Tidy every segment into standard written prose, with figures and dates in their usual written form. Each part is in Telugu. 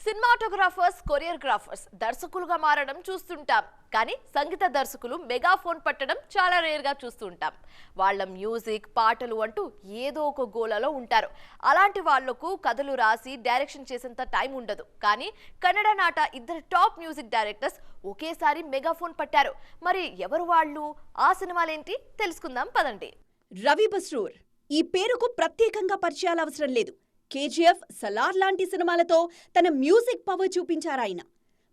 సినిమాటోగ్రాఫర్స్, కొరియోగ్రాఫర్స్ దర్శకులుగా మారడం చూస్తుంటాం. కానీ సంగీత దర్శకులు మెగాఫోన్ పట్టడం చాలా రేర్ గా చూస్తుంటాం. వాళ్ళ మ్యూజిక్, పాటలు అంటూ ఏదో ఒక గోలలో ఉంటారు. అలాంటి వాళ్లకు కథలు రాసి డైరెక్షన్ చేసేంత టైం ఉండదు. కానీ కన్నడ నాట ఇద్దరు టాప్ మ్యూజిక్ డైరెక్టర్స్ ఒకేసారి మెగాఫోన్ పట్టారు. మరి ఎవరు వాళ్ళు? ఆ సినిమాలేంటి తెలుసుకుందాం పదండి. రవి బస్రూర్ ఈ పేరుకు ప్రత్యేకంగా పరిచయాలు అవసరం లేదు. కేజీఎఫ్, సలార్ లాంటి సినిమాలతో తన మ్యూజిక్ పవర్ చూపించారాయన.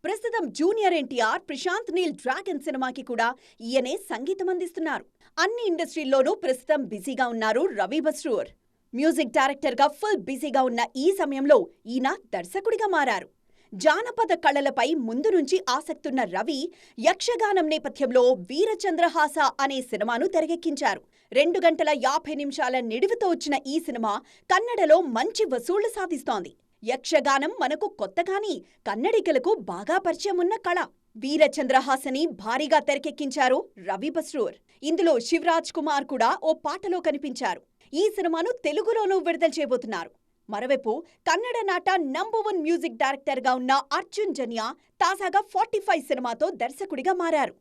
ప్రస్తుతం జూనియర్ ఎన్టీఆర్, ప్రశాంత్ నీల్ డ్రాగన్ సినిమాకి కూడా ఈయనే సంగీతం అందిస్తున్నారు. అన్ని ఇండస్ట్రీల్లోనూ ప్రస్తుతం బిజీగా ఉన్నారు రవి బస్రూర్. మ్యూజిక్ డైరెక్టర్గా ఫుల్ బిజీగా ఉన్న ఈ సమయంలో ఈయన దర్శకుడిగా మారారు. జానపద కళలపై ముందు నుంచి ఆసక్తున్న రవి యక్షగానం నేపథ్యంలో వీరచంద్రహాస అనే సినిమాను తెరకెక్కించారు. 2 గంటల 50 నిమిషాల నిడివితో వచ్చిన ఈ సినిమా కన్నడలో మంచి వసూళ్లు సాధిస్తోంది. యక్షగానం మనకు కొత్త కాని కన్నడికలకు బాగా పరిచయం ఉన్న కళ. వీరచంద్రహాసని భారీగా తెరకెక్కించారు రవి బస్రూర్. ఇందులో శివరాజ్ కుమార్ కూడా ఓ పాటలో కనిపించారు. ఈ సినిమాను తెలుగులోనూ విడుదల చేయబోతున్నారు. మరోవైపు కన్నడ నాట నంబర్ 1 మ్యూజిక్ డైరెక్టర్గా ఉన్న అర్జున్ జన్య తాజాగా 45 సినిమాతో దర్శకుడిగా మారారు.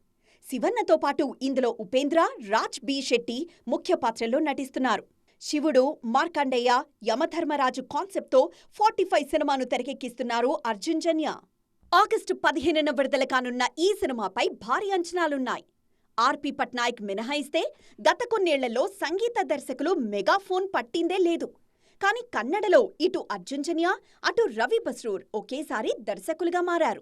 శివన్నతో పాటు ఇందులో ఉపేంద్ర, రాజ్ బి శెట్టి ముఖ్య పాత్రల్లో నటిస్తున్నారు. శివుడు, మార్కండేయ, యమధర్మరాజు కాన్సెప్ట్తో 45 సినిమాను తెరకెక్కిస్తున్నారు అర్జున్ జన్య. ఆగస్టు 15న విడుదల కానున్న ఈ సినిమాపై భారీ అంచనాలున్నాయి. ఆర్పి పట్నాయక్ మినహాయిస్తే గత కొన్నేళ్లలో సంగీత దర్శకులు మెగాఫోన్ పట్టిందే లేదు. కానీ కన్నడలో ఇటు అర్జున్ జన్య, అటు రవి బస్రూర్ ఒకేసారి దర్శకులుగా మారారు.